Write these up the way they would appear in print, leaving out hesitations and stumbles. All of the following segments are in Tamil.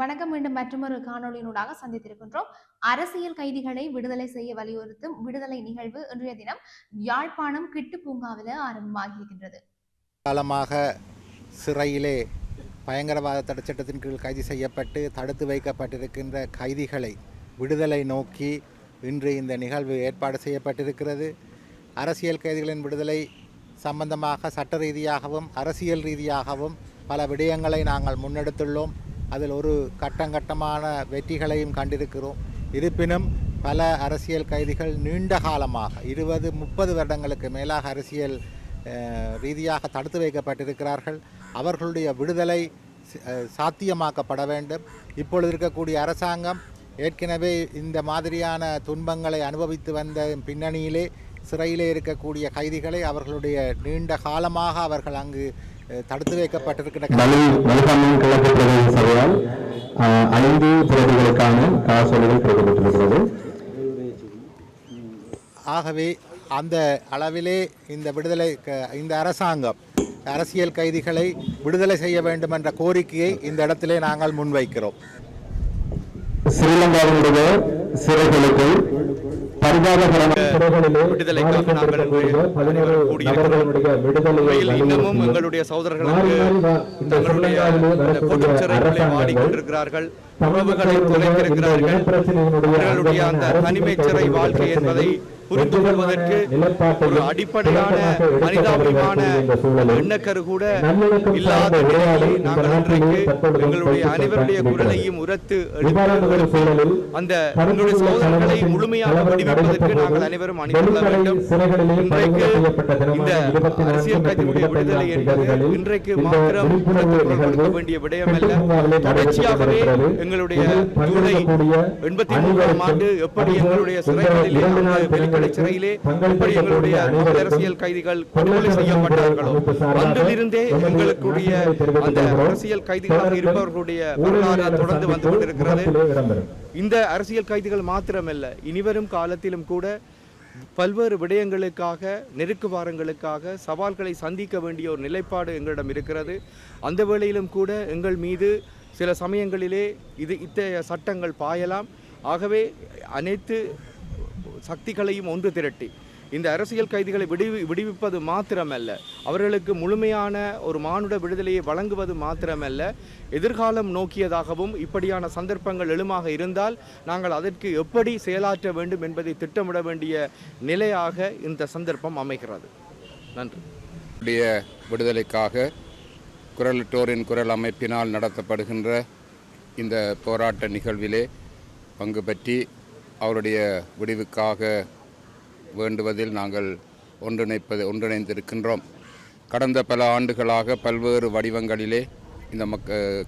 வணக்கம். மீண்டும் மற்றொரு காணொளியினூடாக சந்தித்திருக்கின்றோம். அரசியல் கைதிகளை விடுதலை செய்ய வலியுறுத்தும் விடுதலை நிகழ்வு இன்றைய தினம் யாழ்ப்பாணம் கிட்டு பூங்காவில் ஆரம்பமாகியிருக்கின்றது. காலமாக சிறையிலே பயங்கரவாத தடைச்சட்டத்தின் கீழ் கைது செய்யப்பட்டு தடுத்து வைக்கப்பட்டிருக்கின்ற கைதிகளை விடுதலை நோக்கி இன்று இந்த நிகழ்வு ஏற்பாடு செய்யப்பட்டிருக்கிறது. அரசியல் கைதிகளின் விடுதலை சம்பந்தமாக சட்ட ரீதியாகவும் அரசியல் ரீதியாகவும் பல விடயங்களை நாங்கள் முன்னெடுத்துள்ளோம். அதில் ஒரு கட்டமான வெற்றிகளையும் கண்டிருக்கிறோம். இருப்பினும் பல அரசியல் கைதிகள் நீண்ட காலமாக 20-30 வருடங்களுக்கு மேலாக அரசியல் ரீதியாக தடுத்து வைக்கப்பட்டிருக்கிறார்கள். அவர்களுடைய விடுதலை சாத்தியமாக்கப்பட வேண்டும். இப்பொழுது இருக்கக்கூடிய அரசாங்கம் ஏற்கனவே இந்த மாதிரியான துன்பங்களை அனுபவித்து வந்த பின்னணியிலே சிறையிலே இருக்கக்கூடிய கைதிகளை அவர்களுடைய நீண்ட காலமாக அவர்கள் அங்கு தடுத்து வைக்கப்பட்டிருக்கிற கிழக்கு பிரதேச சபையால் 5 பிரதிகளுக்கான காசோலைகள் கிடைக்கப்பட்டிருக்கிறது. ஆகவே அந்த அளவிலே இந்த அரசாங்கம் அரசியல் கைதிகளை விடுதலை செய்ய வேண்டும் என்ற கோரிக்கையை இந்த இடத்திலே நாங்கள் முன்வைக்கிறோம். ஸ்ரீலங்காவினுடைய சிறைகளுக்கு விடுதலைக்காக நாங்கள் இன்னமும் எங்களுடைய சகோதரர்களுக்கு தங்களுடைய பொதுச் சிறைகளை வாடிக்கொண்டிருக்கிறார்கள், உறவுகளை தொலைத்திருக்கிறார்கள். அவர்களுடைய அந்த தனிமை சிறை வாழ்க்கை என்பதை புரிந்து கொள்வதற்கு ஒரு அடிப்படையான மனிதாபிமான எண்ணக்கரு கூட இல்லாத நிலையிலே நாங்கள் இன்றைக்கு எங்களுடைய அனைவருடைய குரலையும் உரத்து அந்த எங்களுடைய சோதனைகளை முழுமையாக வடிவமைப்பதற்கு நாங்கள் அனைவரும் அணிந்துள்ள வேண்டும். இன்றைக்கு இந்த அரசியல் கைதிகளுடைய விடுதலை என்பது இன்றைக்கு மாத்திரம் கொடுக்க வேண்டிய விடயம் அல்ல. தொடர்ச்சியாகவே எங்களுடைய ஜூலை 83ஆம் ஆண்டு எப்படி எங்களுடைய சிறைகளில் சிறையிலே எப்படி எங்களுடைய அரசியல் கைதிகள் படுகொலை செய்யப்பட்டார்களோ அன்றிலிருந்தே எங்களுடைய அந்த அரசியல் கைதிகளாக இருப்பவர்களுடைய வரலாறு தொடர்ந்து வந்து கொண்டிருக்கிறது. இந்த அரசியல் கைதிகள் மாத்திரமல்ல, இனிவரும் காலத்திலும் கூட பல்வேறு விடயங்களுக்காக நெருக்குவாரங்களுக்காக சவால்களை சந்திக்க வேண்டிய ஒரு நிலைப்பாடு எங்களிடம் இருக்கிறது. அந்த வேளையிலும் கூட எங்கள் மீது சில சமயங்களிலே இத்தகைய சட்டங்கள் பாயலாம். ஆகவே அனைத்து சக்திகளையும் ஒன்று திரட்டி இந்த அரசியல் கைதிகளை விடுவிப்பது மாத்திரமல்ல, அவர்களுக்கு முழுமையான ஒரு மானுட விடுதலையை வழங்குவது மாத்திரமல்ல, எதிர்காலம் நோக்கியதாகவும் இப்படியான சந்தர்ப்பங்கள் எழுமாக இருந்தால் நாங்கள் அதற்கு எப்படி செயலாற்ற வேண்டும் என்பதை திட்டமிட வேண்டிய நிலையாக இந்த சந்தர்ப்பம் அமைகிறது. நன்றி. விடுதலைக்காக குரலற்றோரின் குரல் அமைப்பினால் நடத்தப்படுகின்ற இந்த போராட்ட நிகழ்விலே பங்கு பற்றி அவருடைய விடுவிற்காக வேண்டுவதில் நாங்கள் ஒன்றிணைந்திருக்கின்றோம். கடந்த பல ஆண்டுகளாக பல்வேறு வடிவங்களிலே இந்த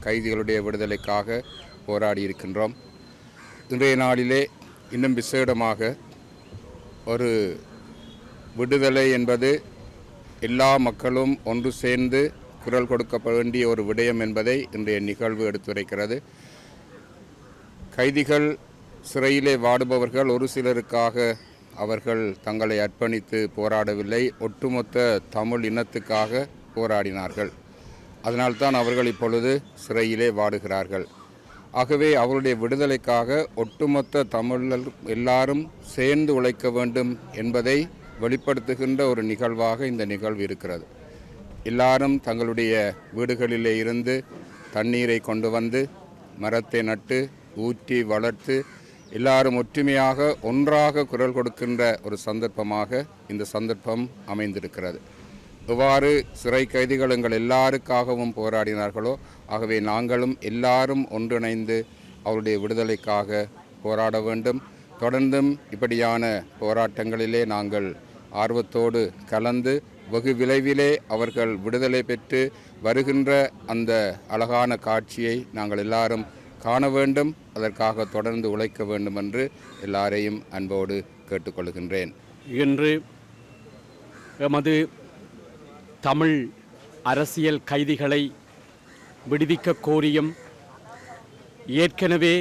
கைதிகளுடைய விடுதலைக்காக போராடி இருக்கின்றோம். இன்றைய நாளிலே இன்னும் விசேடமாக ஒரு விடுதலை என்பது எல்லா மக்களும் ஒன்று சேர்ந்து குரல் கொடுக்க வேண்டிய ஒரு விடயம் என்பதை இன்றைய நிகழ்வு எடுத்துரைக்கிறது. கைதிகள் சிறையிலே வாடுபவர்கள் ஒரு சிலருக்காக அவர்கள் தங்களை அர்ப்பணித்து போராடவில்லை, ஒட்டுமொத்த தமிழ் இனத்துக்காக போராடினார்கள். அதனால்தான் அவர்கள் இப்பொழுது சிறையிலே வாடுகிறார்கள். ஆகவே அவருடைய விடுதலைக்காக ஒட்டுமொத்த தமிழர் எல்லாரும் சேர்ந்து உழைக்க வேண்டும் என்பதை வெளிப்படுத்துகின்ற ஒரு நிகழ்வாக இந்த நிகழ்வு இருக்கிறது. எல்லாரும் தங்களுடைய வீடுகளிலே இருந்து தண்ணீரை கொண்டு வந்து மரத்தை நட்டு ஊற்றி வளர்த்து எல்லாரும் ஒற்றுமையாக ஒன்றாக குரல் கொடுக்கின்ற ஒரு சந்தர்ப்பமாக இந்த சந்தர்ப்பம் அமைந்திருக்கிறது. எவ்வாறு சிறை கைதிகள் எங்கள் எல்லாருக்காகவும் போராடினார்களோ ஆகவே நாங்களும் எல்லாரும் ஒன்றிணைந்து அவருடைய விடுதலைக்காக போராட வேண்டும். தொடர்ந்தும் இப்படியான போராட்டங்களிலே நாங்கள் ஆர்வத்தோடு கலந்து வெகு விரைவிலே அவர்கள் விடுதலை பெற்று வருகின்ற அந்த அழகான காட்சியை நாங்கள் எல்லாரும் காண வேண்டும். அதற்காக தொடர்ந்து உழைக்க வேண்டும் என்று எல்லாரையும் அன்போடு கேட்டுக்கொள்கின்றேன். இன்று எமது தமிழ் அரசியல் கைதிகளை விடுவிக்க கோரியும் ஏற்கனவே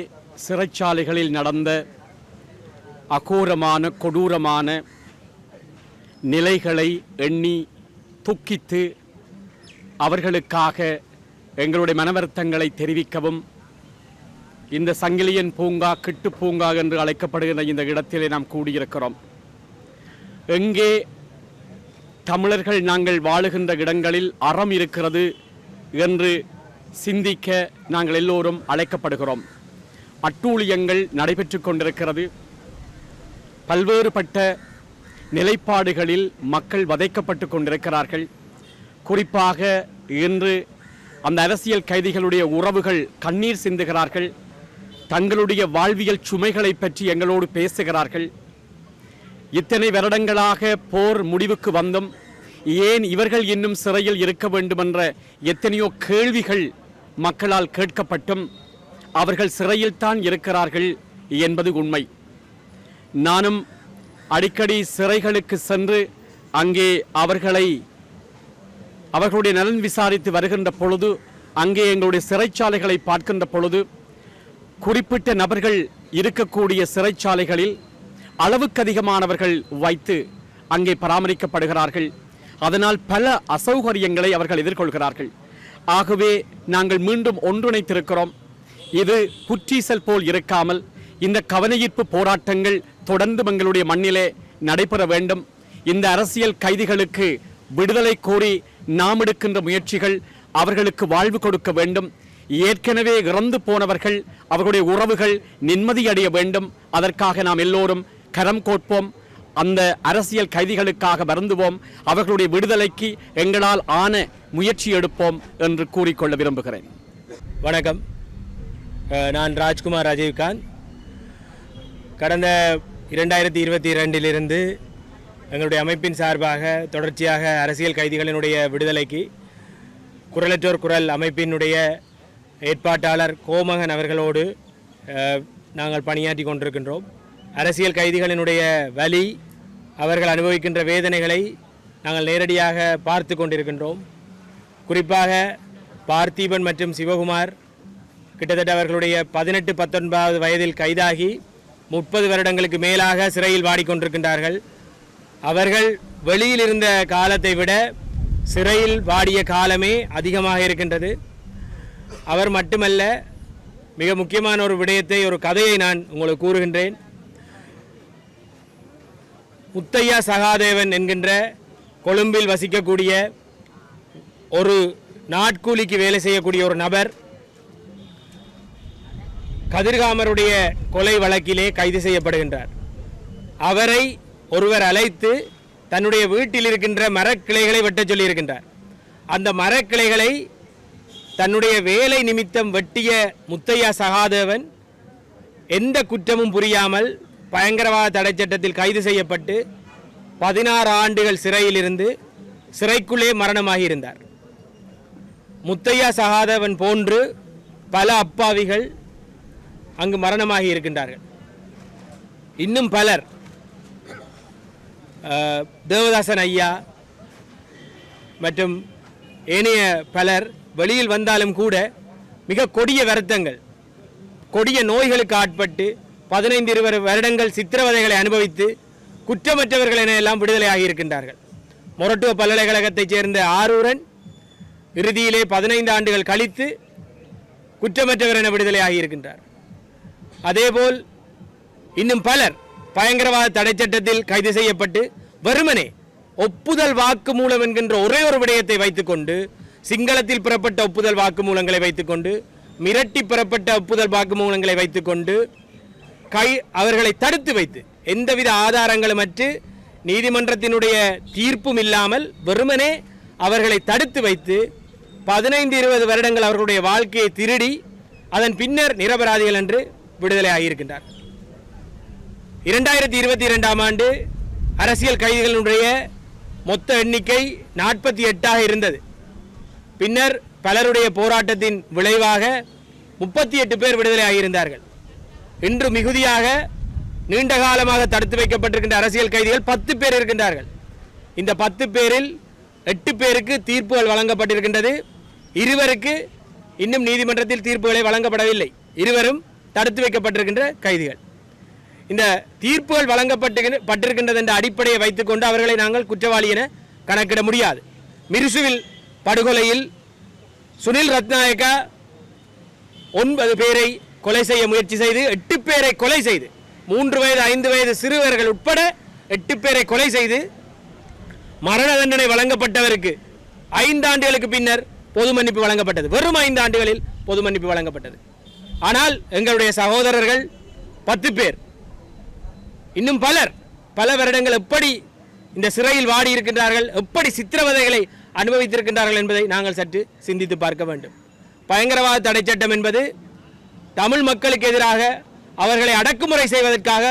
சிறைச்சாலைகளில் நடந்த அகோரமான கொடூரமான நிலைகளை எண்ணி துக்கித்து அவர்களுக்காக எங்களுடைய மனவருத்தங்களை தெரிவிக்கவும் இந்த சங்கிலியன் பூங்கா, கிட்டு பூங்கா என்று அழைக்கப்படுகின்ற இந்த இடத்திலே நாம் கூடியிருக்கிறோம். எங்கே தமிழர்கள் நாங்கள் வாழுகின்ற இடங்களில் அறம் இருக்கிறது என்று சிந்திக்க நாங்கள் எல்லோரும் அழைக்கப்படுகிறோம். அட்டூழியங்கள் நடைபெற்று கொண்டிருக்கிறது. பல்வேறுபட்ட நிலைப்பாடுகளில் மக்கள் வதைக்கப்பட்டு கொண்டிருக்கிறார்கள். குறிப்பாக இன்று அந்த அரசியல் கைதிகளுடைய உறவுகள் கண்ணீர் சிந்துகிறார்கள். தங்களுடைய வாழ்வியல் சுமைகளை பற்றி எங்களோடு பேசுகிறார்கள். இத்தனை வருடங்களாக போர் முடிவுக்கு வந்தும் ஏன் இவர்கள் இன்னும் சிறையில் இருக்க வேண்டுமென்ற எத்தனையோ கேள்விகள் மக்களால் கேட்கப்பட்டும் அவர்கள் சிறையில்தான் இருக்கிறார்கள் என்பது உண்மை. நானும் அடிக்கடி சிறைகளுக்கு சென்று அங்கே அவர்களுடைய நலன் விசாரித்து வருகின்ற பொழுது, அங்கே எங்களுடைய சிறைச்சாலைகளை பார்க்கின்ற பொழுது, குறிப்பிட்ட நபர்கள் இருக்கக்கூடிய சிறைச்சாலைகளில் அளவுக்கு அதிகமானவர்கள் வைத்து அங்கே பராமரிக்கப்படுகிறார்கள். அதனால் பல அசௌகரியங்களை அவர்கள் எதிர்கொள்கிறார்கள். ஆகவே நாங்கள் மீண்டும் ஒன்றிணைத்திருக்கிறோம். இது புற்றீசல் போல் இருக்காமல் இந்த கவனஈர்ப்பு போராட்டங்கள் தொடர்ந்து எங்களுடைய மண்ணிலே நடைபெற வேண்டும். இந்த அரசியல் கைதிகளுக்கு விடுதலை கோரி நாம் எடுக்கின்ற முயற்சிகள் அவர்களுக்கு வாழ்வு கொடுக்க வேண்டும். ஏற்கனவே இறந்து போனவர்கள், அவர்களுடைய உறவுகள் நிம்மதியடைய வேண்டும். அதற்காக நாம் எல்லோரும் கரம் கோட்போம். அந்த அரசியல் கைதிகளுக்காக வருந்துவோம். அவர்களுடைய விடுதலைக்கு எங்களால் ஆன முயற்சி எடுப்போம் என்று கூறிக்கொள்ள விரும்புகிறேன். வணக்கம். நான் ராஜ்குமார் ராஜீவ்காந்த். கடந்த 2022 எங்களுடைய அமைப்பின் சார்பாக தொடர்ச்சியாக அரசியல் கைதிகளினுடைய விடுதலைக்கு குரலற்றோர் குரல் அமைப்பினுடைய ஏற்பாட்டாளர் கோமகன் அவர்களோடு நாங்கள் பணியாற்றி கொண்டிருக்கின்றோம். அரசியல் கைதிகளினுடைய வலி, அவர்கள் அனுபவிக்கின்ற வேதனைகளை நாங்கள் நேரடியாக பார்த்து கொண்டிருக்கின்றோம். குறிப்பாக பார்த்திபன் மற்றும் சிவகுமார் கிட்டத்தட்ட அவர்களுடைய 18-19 வயதில் கைதாகி 30 வருடங்களுக்கு மேலாக சிறையில் வாடிக்கொண்டிருக்கின்றார்கள். அவர்கள் வெளியில் இருந்த காலத்தை விட சிறையில் வாடிய காலமே அதிகமாக இருக்கின்றது. அவர் மட்டுமல்ல, மிக முக்கியமான ஒரு விடயத்தை, ஒரு கதையை நான் உங்களுக்கு கூறுகின்றேன். முத்தையா சகாதேவன் என்கின்ற கொழும்பில் வசிக்கக்கூடிய ஒரு நாட்கூலிக்கு வேலை செய்யக்கூடிய ஒரு நபர் கதிர்காமருடைய கொலை வழக்கிலே கைது செய்யப்படுகின்றார். அவரை ஒருவர் அழைத்து தன்னுடைய வீட்டில் இருக்கின்ற மரக்கிளைகளை வெட்டச் சொல்லியிருக்கின்றார். அந்த மரக்கிளைகளை தன்னுடைய வேலை நிமித்தம் வெட்டிய முத்தையா சகாதேவன் எந்த குற்றமும் புரியாமல் பயங்கரவாத தடை சட்டத்தில் கைது செய்யப்பட்டு 16 ஆண்டுகள் சிறையில் இருந்து சிறைக்குள்ளே மரணமாகி இருந்தார். முத்தையா சகாதேவன் போன்று பல அப்பாவிகள் அங்கு மரணமாகி இருக்கின்றார்கள். இன்னும் பலர், தேவதாசன் ஐயா மற்றும் ஏனைய பலர் வெளியில் வந்தாலும் கூட மிக கொடிய வருத்தங்கள், கொடிய நோய்களுக்கு ஆட்பட்டு 15-20 வருடங்கள் சித்திரவதைகளை அனுபவித்து குற்றமற்றவர்கள் என எல்லாம் விடுதலையாகி இருக்கின்றார்கள். மொரட்டுவ பல்கலைக்கழகத்தைச் சேர்ந்த ஆரூரன் இறுதியிலே 15 ஆண்டுகள் கழித்து குற்றமற்றவர் என விடுதலையாகி இருக்கின்றார். அதேபோல் இன்னும் பலர் பயங்கரவாத தடை சட்டத்தில் கைது செய்யப்பட்டு வெறுமனே ஒப்புதல் வாக்குமூலம் என்கின்ற ஒரே ஒரு விடயத்தை வைத்துக்கொண்டு, சிங்களத்தில் பெறப்பட்ட ஒப்புதல் வாக்குமூலங்களை வைத்துக்கொண்டு, மிரட்டி பெறப்பட்ட ஒப்புதல் வாக்குமூலங்களை வைத்துக்கொண்டு அவர்களை தடுத்து வைத்து, எந்தவித ஆதாரங்களுமற்று நீதிமன்றத்தினுடைய தீர்ப்பும் இல்லாமல் வெறுமனே அவர்களை தடுத்து வைத்து 15-20 வருடங்கள் அவர்களுடைய வாழ்க்கையை திருடி அதன் பின்னர் நிரபராதிகள் என்று விடுதலை ஆகியிருக்கின்றார். 2022 ஆண்டு அரசியல் கைதிகளுடைய மொத்த எண்ணிக்கை 48 இருந்தது. பின்னர் பலருடைய போராட்டத்தின் விளைவாக 38 பேர் விடுதலை ஆகியிருந்தார்கள். இன்று மிகுதியாக நீண்ட காலமாக தடுத்து வைக்கப்பட்டிருக்கின்ற அரசியல் கைதிகள் 10 பேர் இருக்கின்றார்கள். இந்த 10 பேரில் 8 பேருக்கு தீர்ப்புகள் வழங்கப்பட்டிருக்கின்றது. 2 இன்னும் நீதிமன்றத்தில் தீர்ப்புகளை வழங்கப்படவில்லை. 2 தடுத்து வைக்கப்பட்டிருக்கின்ற கைதிகள். இந்த தீர்ப்புகள் வழங்கப்பட்டிருக்கின்றது என்ற அடிப்படையை வைத்துக்கொண்டு அவர்களை நாங்கள் குற்றவாளி என கணக்கிட முடியாது. மிருசுவில் படுகொலையில் சுனில் ரத்நாயக்கா 9 பேரை கொலை செய்ய முயற்சி செய்து 8 பேரை கொலை செய்து 3 வயது 5 வயது சிறுவர்கள் உட்பட 8 பேரை கொலை செய்து மரண தண்டனை வழங்கப்பட்டவருக்கு 5 ஆண்டுகளுக்கு பின்னர் பொது மன்னிப்பு வழங்கப்பட்டது. வெறும் 5 ஆண்டுகளில் பொது மன்னிப்பு வழங்கப்பட்டது. ஆனால் எங்களுடைய சகோதரர்கள் 10 பேர், இன்னும் பல வருடங்கள் எப்படி இந்த சிறையில் வாடி இருக்கின்றார்கள், எப்படி சித்திரவதைகளை அனுபவித்திருக்கின்றார்கள் என்பதை நாங்கள் சற்று சிந்தித்து பார்க்க வேண்டும். பயங்கரவாத தடை சட்டம் என்பது தமிழ் மக்களுக்கு எதிராக அவர்களை அடக்குமுறை செய்வதற்காக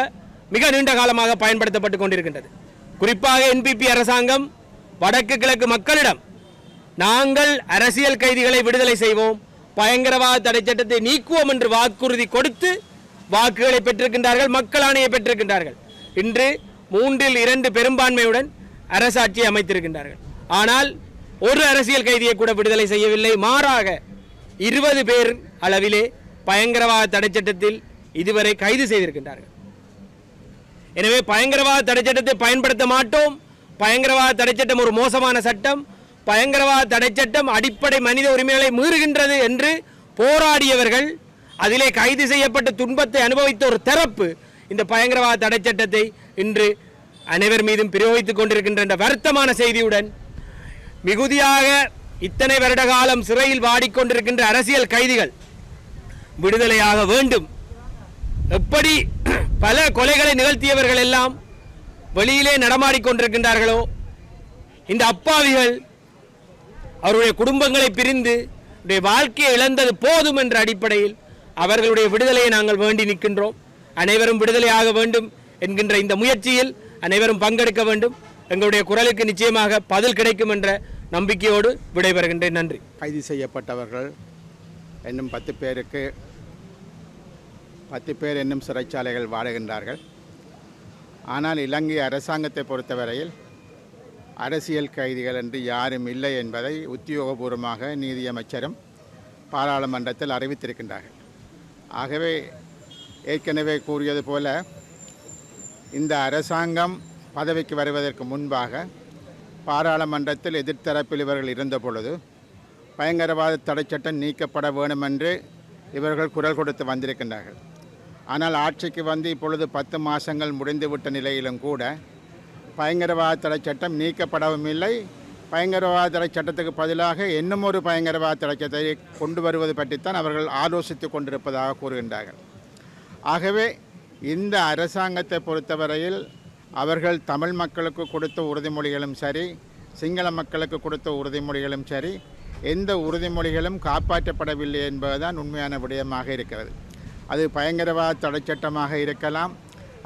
மிக நீண்ட காலமாக பயன்படுத்தப்பட்டு கொண்டிருக்கின்றது. குறிப்பாக NPP அரசாங்கம் வடக்கு கிழக்கு மக்களிடம் நாங்கள் அரசியல் கைதிகளை விடுதலை செய்வோம், பயங்கரவாத தடை சட்டத்தை நீக்குவோம் என்று வாக்குறுதி கொடுத்து வாக்குகளை பெற்றிருக்கின்றார்கள், மக்கள் ஆணையை பெற்றிருக்கின்றார்கள். இன்று 3/2 பெரும்பான்மையுடன் அரசாட்சியை அமைத்திருக்கின்றார்கள். ஆனால் ஒரு அரசியல் கைதியை கூட விடுதலை செய்யவில்லை. மாறாக 20 பேர் அளவிலே பயங்கரவாத தடை சட்டத்தில் இதுவரை கைது செய்திருக்கின்றார்கள். எனவே பயங்கரவாத தடை சட்டத்தை பயன்படுத்த மாட்டோம், பயங்கரவாத தடை சட்டம் ஒரு மோசமான சட்டம், பயங்கரவாத தடை சட்டம் அடிப்படை மனித உரிமைகளை மீறுகின்றது என்று போராடியவர்கள், அதிலே கைது செய்யப்பட்ட துன்பத்தை அனுபவித்த ஒரு தரப்பு இந்த பயங்கரவாத தடை சட்டத்தை இன்று அனைவர் மீதும் பிரயோகித்துக் கொண்டிருக்கின்ற என்ற வருத்தமான செய்தியுடன் மிகுதியாக இத்தனை வருட காலம் சிறையில் வாடிக்கொண்டிருக்கின்ற அரசியல் கைதிகள் விடுதலையாக வேண்டும். எப்படி பல கொலைகளை நிகழ்த்தியவர்கள் எல்லாம் வெளியிலே நடமாடிக்கொண்டிருக்கின்றார்களோ, இந்த அப்பாவிகள் அவருடைய குடும்பங்களை பிரிந்து வாழ்க்கையை இழந்தது போதும் என்ற அடிப்படையில் அவர்களுடைய விடுதலையை நாங்கள் வேண்டி நிற்கின்றோம். அனைவரும் விடுதலையாக வேண்டும் என்கின்ற இந்த முயற்சியில் அனைவரும் பங்கெடுக்க வேண்டும். எங்களுடைய குரலுக்கு நிச்சயமாக பதில் கிடைக்கும் என்ற நம்பிக்கையோடு விடைபெறுகின்றேன். நன்றி. கைது செய்யப்பட்டவர்கள் இன்னும் 10 பேர் இன்னும் சிறைச்சாலைகள் வாடுகின்றார்கள். ஆனால் இலங்கை அரசாங்கத்தை பொறுத்தவரையில் அரசியல் கைதிகள் என்று யாரும் இல்லை என்பதை உத்தியோகபூர்வமாக நீதியமைச்சரும் பாராளுமன்றத்தில் அறிவித்திருக்கின்றார்கள். ஆகவே ஏற்கனவே கூறியது போல இந்த அரசாங்கம் பதவிக்கு வருவதற்கு முன்பாக பாராளுமன்றத்தில் எதிர்த்தரப்பில் இவர்கள் இருந்த பொழுது பயங்கரவாத தடை சட்டம் நீக்கப்பட வேண்டும் என்று இவர்கள் குரல் கொடுத்து வந்திருக்கின்றார்கள். ஆனால் ஆட்சிக்கு வந்து இப்பொழுது 10 மாதங்கள் முடிந்துவிட்ட நிலையிலும் கூட பயங்கரவாத தடை சட்டம் நீக்கப்படவும் இல்லை. பயங்கரவாத தடை சட்டத்துக்கு பதிலாக இன்னும் ஒரு பயங்கரவாத தடை சட்டத்தை கொண்டு வருவது பற்றித்தான் அவர்கள் ஆலோசித்து கொண்டிருப்பதாக கூறுகின்றார்கள். ஆகவே இந்த அரசாங்கத்தை பொறுத்தவரையில் அவர்கள் தமிழ் மக்களுக்கு கொடுத்த உறுதிமொழிகளும் சரி, சிங்கள மக்களுக்கு கொடுத்த உறுதிமொழிகளும் சரி, எந்த உறுதிமொழிகளும் காப்பாற்றப்படவில்லை என்பதுதான் உண்மையான விடயமாக இருக்கிறது. அது பயங்கரவாத தடை சட்டமாக இருக்கலாம்,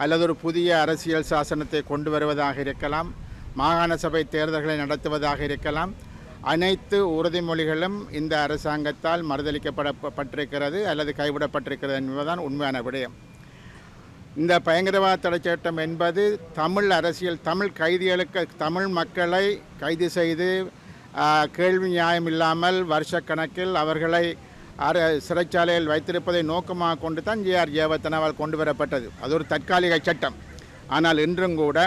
அல்லது ஒரு புதிய அரசியல் சாசனத்தை கொண்டு வருவதாக இருக்கலாம், மாகாண சபை தேர்தல்களை நடத்துவதாக இருக்கலாம். அனைத்து உறுதிமொழிகளும் இந்த அரசாங்கத்தால் மறுதளிக்கப்பட்டிருக்கிறது அல்லது கைவிடப்பட்டிருக்கிறது என்பதுதான் உண்மையான விடயம். இந்த பயங்கரவாத தடை சட்டம் என்பது தமிழ் அரசியல், தமிழ் கைதிகளுக்கு, தமிழ் மக்களை கைது செய்து கேள்வி நியாயம் இல்லாமல் வருஷக்கணக்கில் அவர்களை சிறைச்சாலையில் வைத்திருப்பதை நோக்கமாக கொண்டு தான் ஜேஆர் ஜெயவர்தனவால் கொண்டு வரப்பட்டது. அது ஒரு தற்காலிக சட்டம். ஆனால் இன்றும் கூட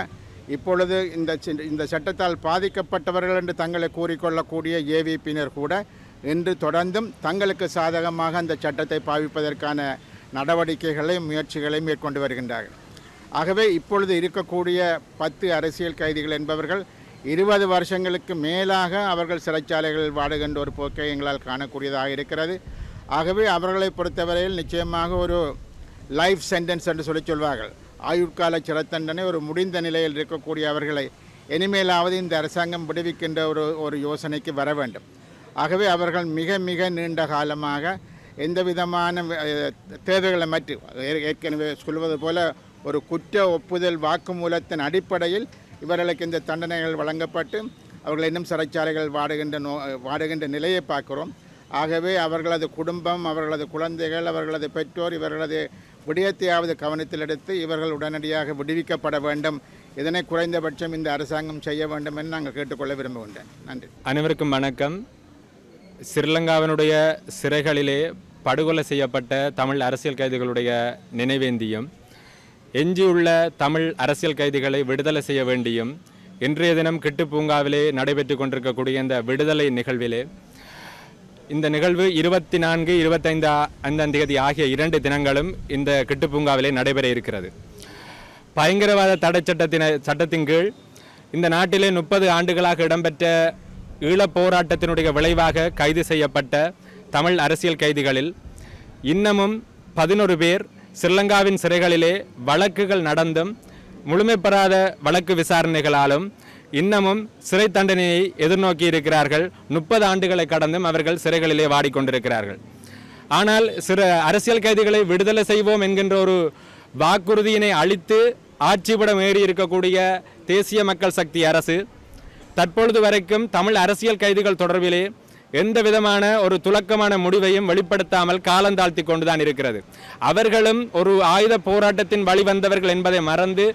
இப்பொழுது இந்த சட்டத்தால் பாதிக்கப்பட்டவர்கள் என்று தங்களை கூறிக்கொள்ளக்கூடிய ஏவிபியினர் கூட இன்று தொடர்ந்தும் தங்களுக்கு சாதகமாக அந்த சட்டத்தை பாவிப்பதற்கான நடவடிக்கைகளையும் முயற்சிகளையும் மேற்கொண்டு வருகின்றார்கள். ஆகவே இப்பொழுது இருக்கக்கூடிய 10 அரசியல் கைதிகள் என்பவர்கள் 20 வருஷங்களுக்கு மேலாக அவர்கள் சிறைச்சாலைகளில் வாடுகின்ற ஒரு போக்கை எங்களால் காணக்கூடியதாக இருக்கிறது. ஆகவே அவர்களை பொறுத்தவரையில் நிச்சயமாக ஒரு லைஃப் சென்டென்ஸ் என்று சொல்வார்கள், ஆயுட்கால சிறை தண்டனை ஒரு முடிந்த நிலையில் இருக்கக்கூடிய அவர்களை இனிமேலாவது இந்த அரசாங்கம் விடுவிக்கின்ற ஒரு யோசனைக்கு வர வேண்டும். ஆகவே அவர்கள் மிக மிக நீண்ட காலமாக எந்த விதமான தேவைகளை மற்ற ஏற்கனவே சொல்வது போல ஒரு குற்ற ஒப்புதல் வாக்குமூலத்தின் அடிப்படையில் இவர்களுக்கு இந்த தண்டனைகள் வழங்கப்பட்டு அவர்கள் இன்னும் சிறைச்சாலைகள் வாடுகின்ற நிலையை பார்க்கிறோம். ஆகவே அவர்களது குடும்பம், அவர்களது குழந்தைகள், அவர்களது பெற்றோர் இவர்களது விடயத்தையாவது கவனத்தில் எடுத்து இவர்கள் உடனடியாக விடுவிக்கப்பட வேண்டும். இதனை குறைந்தபட்சம் இந்த அரசாங்கம் செய்ய வேண்டும் என்று நாங்கள் கேட்டுக்கொள்ள விரும்புகின்றேன். நன்றி. அனைவருக்கும் வணக்கம். ஸ்ரீலங்காவினுடைய சிறைகளிலே படுகொலை செய்யப்பட்ட தமிழ் அரசியல் கைதிகளுடைய நினைவேந்தியும் எஞ்சியுள்ள தமிழ் அரசியல் கைதிகளை விடுதலை செய்ய வேண்டியும் இன்றைய தினம் கிட்டு பூங்காவிலே நடைபெற்று கொண்டிருக்கக்கூடிய இந்த விடுதலை நிகழ்விலே இந்த நிகழ்வு 24, 25 தேதி ஆகிய 2 தினங்களும் இந்த கிட்டுப்பூங்காவிலே நடைபெற இருக்கிறது. பயங்கரவாத தடை சட்டத்தின் கீழ் இந்த நாட்டிலே 30 ஆண்டுகளாக இடம்பெற்ற ஈழப் போராட்டத்தினுடைய விளைவாக கைது செய்யப்பட்ட தமிழ் அரசியல் கைதிகளில் இன்னமும் 11 பேர் ஸ்ரீலங்காவின் சிறைகளிலே வழக்குகள் நடந்தும் முழுமைப்பெறாத வழக்கு விசாரணைகளாலும் இன்னமும் சிறை தண்டனையை எதிர்நோக்கி இருக்கிறார்கள். 30 ஆண்டுகளை கடந்தும் அவர்கள் சிறைகளிலே வாடிக்கொண்டிருக்கிறார்கள். ஆனால் அரசியல் கைதிகளை விடுதலை செய்வோம் என்கின்ற ஒரு வாக்குறுதியினை அளித்து ஆட்சிபடம் ஏறி இருக்கக்கூடிய தேசிய மக்கள் சக்தி அரசு தற்பொழுது வரைக்கும் தமிழ் அரசியல் கைதிகள் தொடர்பிலே எந்த விதமான ஒரு துலக்கமான முடிவையும் வெளிப்படுத்தாமல் காலந்தாழ்த்தி கொண்டுதான் இருக்கிறது. அவர்களும் ஒரு ஆயுத போராட்டத்தின் வழிவந்தவர்கள் என்பதை மறந்து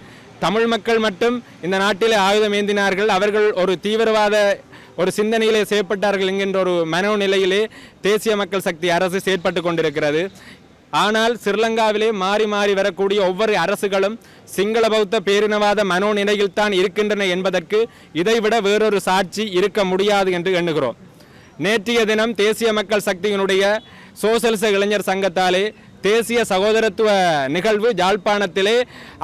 தமிழ் மக்கள் மட்டும் இந்த நாட்டிலே ஆயுதம் ஏந்தினார்கள், அவர்கள் ஒரு தீவிரவாத ஒரு சிந்தனையிலே செயற்பட்டார்கள் என்கின்ற ஒரு மனோநிலையிலே தேசிய மக்கள் சக்தி அரசு செயற்பட்டு கொண்டிருக்கிறது. ஆனால் ஸ்ரீலங்காவிலே மாறி மாறி வரக்கூடிய ஒவ்வொரு அரசுகளும் சிங்கள பௌத்த பேரினவாத மனோநிலையில் தான் இருக்கின்றன என்பதற்கு இதைவிட வேறொரு சாட்சி இருக்க முடியாது என்று எண்ணுகிறோம். நேற்றைய தினம் தேசிய மக்கள் சக்தியினுடைய சோசலிச இளைஞர் சங்கத்தாலே தேசிய சகோதரத்துவ நிகழ்வு யாழ்ப்பாணத்திலே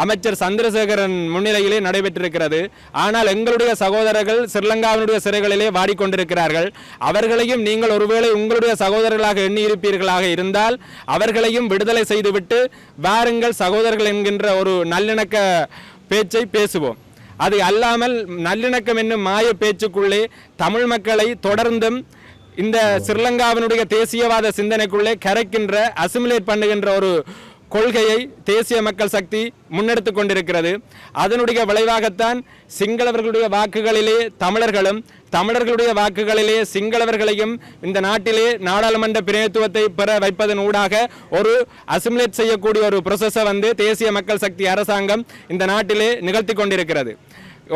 அமைச்சர் சந்திரசேகரன் முன்னிலையிலே நடைபெற்றிருக்கிறது. ஆனால் எங்களுடைய சகோதரர்கள் ஸ்ரீலங்காவினுடைய சிறைகளிலே வாடிக்கொண்டிருக்கிறார்கள். அவர்களையும் நீங்கள் ஒருவேளை உங்களுடைய சகோதரர்களாக எண்ணியிருப்பீர்களாக இருந்தால் அவர்களையும் விடுதலை செய்துவிட்டு வாருங்கள் சகோதரர்கள் என்கின்ற ஒரு நல்லிணக்க பேச்சை பேசுவோம். அது அல்லாமல் நல்லிணக்கம் என்னும் மாய பேச்சுக்குள்ளே தமிழ் மக்களை தொடர்ந்தும் இந்த ஸ்ரீலங்காவினுடைய தேசியவாத சிந்தனைக்குள்ளே கரைக்கின்ற அசிமுலேட் பண்ணுகின்ற ஒரு கொள்கையை தேசிய மக்கள் சக்தி முன்னெடுத்து கொண்டிருக்கிறது. அதனுடைய விளைவாகத்தான் சிங்களவர்களுடைய வாக்குகளிலே தமிழர்களும் தமிழர்களுடைய வாக்குகளிலே சிங்களவர்களையும் இந்த நாட்டிலே நாடாளுமன்ற பிரதிநிதித்துவத்தை பெற வைப்பதன் ஊடாக ஒரு அசிமுலேட் செய்யக்கூடிய ஒரு ப்ரொசஸை தேசிய மக்கள் சக்தி அரசாங்கம் இந்த நாட்டிலே நிகழ்த்தி கொண்டிருக்கிறது.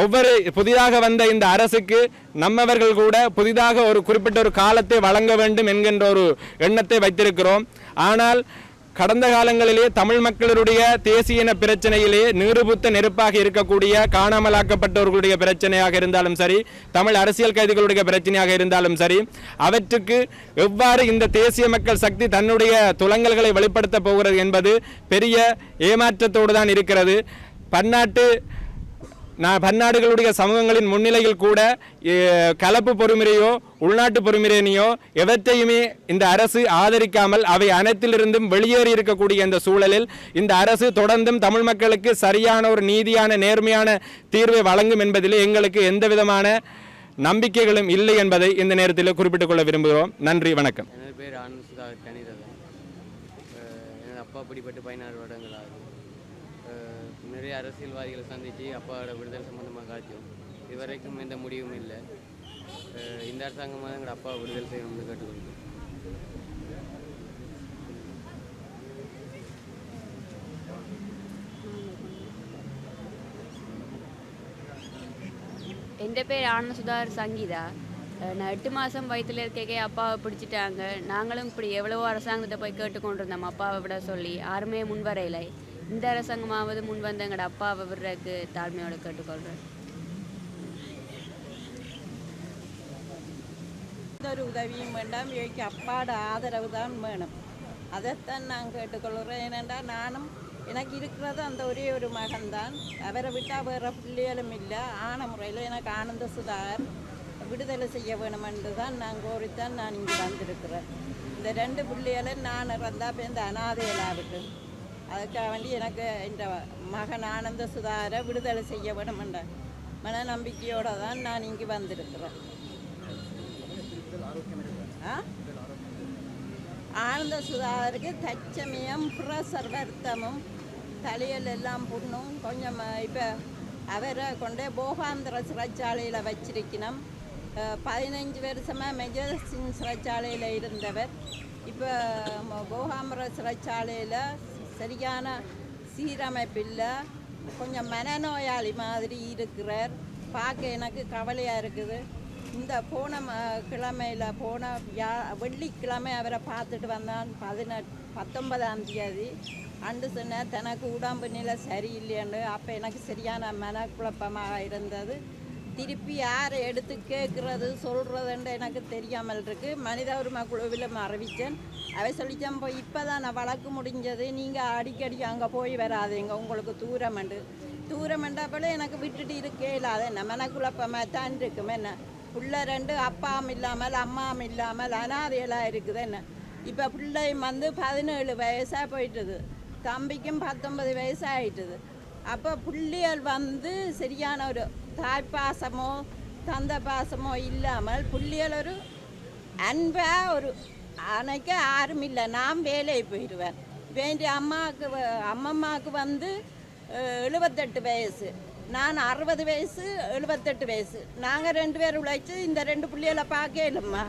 ஒவ்வொரு புதிதாக வந்த இந்த அரசுக்கு நம்மவர்கள் கூட புதிதாக ஒரு குறிப்பிட்ட ஒரு காலத்தை வழங்க வேண்டும் என்கின்ற ஒரு எண்ணத்தை வைத்திருக்கிறோம். ஆனால் கடந்த காலங்களிலே தமிழ் மக்களுடைய தேசிய இன பிரச்சனையிலே நீறுபுத்த நெருப்பாக இருக்கக்கூடிய காணாமலாக்கப்பட்டவர்களுடைய பிரச்சனையாக இருந்தாலும் சரி, தமிழ் அரசியல் கைதிகளுடைய பிரச்சனையாக இருந்தாலும் சரி, அவற்றுக்கு எவ்வாறு இந்த தேசிய மக்கள் சக்தி தன்னுடைய துலங்கல்களை வெளிப்படுத்த போகிறது என்பது பெரிய ஏமாற்றத்தோடு தான் இருக்கிறது. பன்னாடுகளுடைய சமூகங்களின் முன்னிலையில் கூட கலப்பு பொறுமுறையோ உள்நாட்டு பொறுமுறையினையோ எவற்றையுமே இந்த அரசு ஆதரிக்காமல் அவை அனைத்திலிருந்தும் வெளியேறி இருக்கக்கூடிய இந்த சூழலில் இந்த அரசு தொடர்ந்தும் தமிழ் மக்களுக்கு சரியான ஒரு நீதியான நேர்மையான தீர்வை வழங்கும் என்பதில் எங்களுக்கு எந்த விதமான நம்பிக்கைகளும் இல்லை என்பதை இந்த நேரத்தில் குறிப்பிட்டுக் கொள்ள விரும்புகிறோம். நன்றி, வணக்கம். என் பேர் ஆனந்த் கணிதன். என் அப்பா பிடிப்பட்டு 16 வருடங்கள் ஆகுது. நிறைய அரசியல்வாதிகளை சந்தித்து அப்பாவோட விடுதலை சம்பந்தமாக காட்சியும் இதுவரைக்கும் எந்த முடிவும் இல்லை. இந்த அரசாங்கமாக எங்கள் அப்பா விடுதலை செய்யணும்னு கேட்டுக்கொள்கிறோம். എൻ്റെ பேர் ஆனந்த் சுதார் சங்கீதா. நான் 8 மாதம் வயிற்றில் இருக்கே அப்பாவை பிடிச்சிட்டாங்க. நாங்களும் இப்படி எவ்வளவோ அரசாங்கத்தை போய் கேட்டுக்கொண்டிருந்தோம் அப்பாவை விட சொல்லி. யாருமே முன்வரையிலை. இந்த அரசாங்கமாவது முன் வந்து எங்களோட அப்பாவை விடுறதுக்கு தாழ்மையோடு கேட்டுக்கொள்கிறேன். ஒரு உதவியும் வேண்டாம், இவைக்கு அப்பாவோட ஆதரவு தான் வேணும். அதைத்தான் நான் கேட்டுக்கொள்கிறேன். ஏனென்றால் நானும் எனக்கு இருக்கிறது அந்த ஒரே ஒரு மகன்தான். அவரை விட்டால் வேறு பிள்ளைகளும் இல்லை. ஆன முறையில் எனக்கு ஆனந்த சுதாகர் விடுதலை செய்ய வேணும் என்று தான் நான் கோரித்தான் நான் இங்கே வந்திருக்கிறேன். இந்த 2 பிள்ளைகளை நான் இறந்தால் இப்போ இந்த அனாதைகளாகட்டு அதுக்காக வேண்டி எனக்கு இந்த மகன் ஆனந்த சுதாகரை விடுதலை செய்ய வேணும் என்ற மன நம்பிக்கையோடு தான் நான் இங்கே வந்திருக்கிறேன். ஆனந்த சுதாகருக்கு தச்சமயம் பிரசர் வருத்தமும் தலையில் எல்லாம் புண்ணும் கொஞ்சம். இப்போ அவரை கொண்டே போகாந்திர சிறைச்சாலையில் வச்சிருக்கணும். 15 வருஷமாக மெஜர்சிங் சிறைச்சாலையில் இருந்தவர் இப்போ போகாம்பர சிறைச்சாலையில் சரியான சீரமைப்பில்லை. கொஞ்சம் மனநோயாளி மாதிரி இருக்கிறார். பார்க்க எனக்கு கவலையாக இருக்குது. இந்த போன வெள்ளிக்கிழமை அவரை பார்த்துட்டு வந்தான். 19ஆம் தேதி அன்று சொன்னார் தனக்கு உடம்பு நிலை சரியில்லைன்னு. அப்போ எனக்கு சரியான மனக்குழப்பமாக இருந்தது. திருப்பி யாரை எடுத்து கேட்குறது சொல்கிறதுன்னு எனக்கு தெரியாமல் இருக்குது. மனித உரிமை குழுவில் அறிவித்தேன். அவை சொல்லிச்சேன் போய் இப்போ தான் நான் வழக்கு முடிஞ்சது, நீங்கள் அடிக்கடி அங்கே போய் வராதீங்க, உங்களுக்கு தூரமண்டா போல எனக்கு விட்டுட்டு இருக்கே இல்லாத என்ன மனக்குழப்பமாக தான் இருக்கும். என்ன பிள்ளை 2 அப்பாவும் இல்லாமல் அம்மாவும் இல்லாமல் அனாதையெல்லாம் இருக்குது. என்ன இப்போ பிள்ளை 17 வயசாக போயிட்டுது, தம்பிக்கும் 19 வயசாகிட்டுது. அப்போ பிள்ளைகள் சரியான ஒரு தாய்ப்பாசமோ தந்த பாசமோ இல்லாமல் பிள்ளைகள் ஒரு அன்பாக ஒரு அன்னைக்கு யாரும் இல்லை. நான் வேலையை போயிடுவேன். வேண்டிய அம்மம்மாவுக்கு 78 வயசு, நான் 60 வயசு 78 வயசு. நாங்கள் 2 பேர் உழைச்சி இந்த 2 பிள்ளைகளை பார்க்க இல்லைம்மா.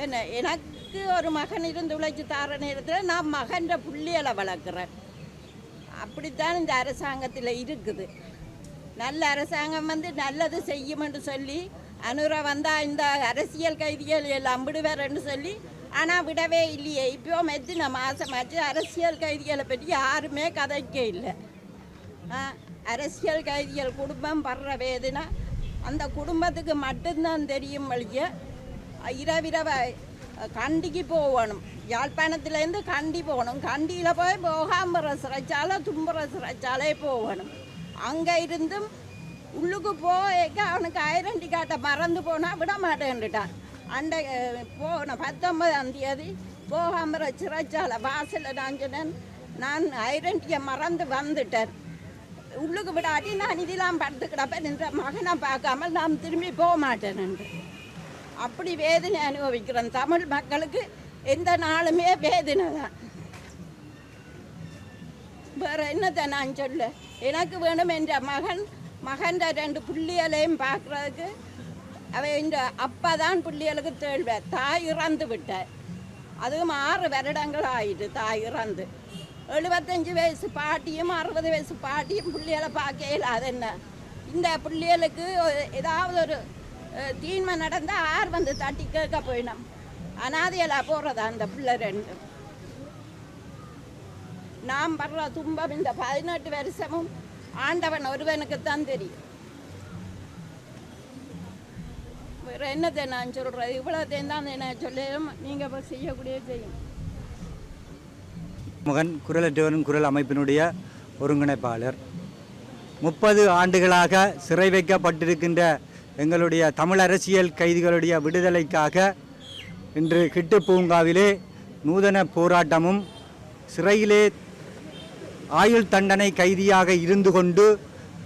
என்ன எனக்கு ஒரு மகன் இருந்து உழைச்சி தர நேரத்தில் நான் மகன்ற பிள்ளைகளை வளர்க்குறேன். அப்படித்தான் இந்த அரசாங்கத்தில் இருக்குது. நல்ல அரசாங்கம் நல்லது செய்யுமென்று சொல்லி அனுரா வந்தால் இந்த அரசியல் கைதிகள் எல்லாம் விடுவார்ன்னு சொல்லி, ஆனால் விடவே இல்லையே. இப்போ எத்தனை மாதமாச்சு அரசியல் கைதிகளை பற்றி யாருமே கதைக்க இல்லை. அரசியல் கைதிகள் குடும்பம் படுற வேதனை அந்த குடும்பத்துக்கு மட்டும்தான் தெரியும். வழிய இரவிரவ கண்டிக்கு போகணும், யாழ்ப்பாணத்துலேருந்து கண்டி போகணும். கண்டியில் போய் போகாம்புற சிறைச்சாலை தும்புற சிறைச்சாலை போகணும். அங்கே இருந்தும் உள்ளுக்கு போக அவனுக்கு ஐடென்டி கார்டை மறந்து போனால் விட மாட்டேன்ட்டான். அண்டை போன 19ஆம் தேதி போகாம்புற சிறைச்சாலை வாசலில் நான் சொன்னேன், நான் ஐடென்டியை மறந்து வந்துட்டேன், உள்ளுக்கு விடாட்டி நான் இதெல்லாம் படுத்து கிடப்பேன், என்ற மகனை பார்க்காமல் நான் திரும்பி போக மாட்டேன்ட்டு. அப்படி வேதனை அனுபவிக்கிறேன். தமிழ் மக்களுக்கு எந்த நாளுமே வேதனை தான். வேறு என்னத்தை நான் சொல்ல? எனக்கு வேணும் என்ற மகன் 2 பிள்ளைகளையும் பார்க்குறதுக்கு அவன் இந்த அப்பா தான் பிள்ளைகளுக்கு தேழ்வார். தாய் இறந்து விட்டார். அதுவும் 6 வருடங்கள் ஆயிட்டு தாய் இறந்து. 75 வயசு பாட்டியும் 60 வயசு பாட்டியும் பிள்ளைகளை பார்க்க இல்லாத என்ன. இந்த பிள்ளைகளுக்கு ஏதாவது ஒரு தீன்மை நடந்தால் யார் தட்டி கேட்க போயினோம். அனாதையெல்லாம் போகிறதா அந்த பிள்ளை 2. நாம் படுற துன்பம் இந்த 18 வருஷமும் ஆண்டவன் ஒருவனுக்குத்தான் தெரியும். வேறு என்னத்தை நான் சொல்கிறேன்? இவ்வளோத்தையும் தான் நான் சொல்லும். நீங்கள் இப்போ செய்யக்கூடிய செய்யும். மகன் குரலற்றவரின் குரல் அமைப்பினுடைய ஒருங்கிணைப்பாளர். 30 ஆண்டுகளாக சிறை வைக்கப்பட்டிருக்கின்ற எங்களுடைய தமிழ் அரசியல் கைதிகளுடைய விடுதலைக்காக இன்று கிட்டு பூங்காவிலே நூதன போராட்டமும், சிறையிலே ஆயுள் தண்டனை கைதியாக இருந்து கொண்டு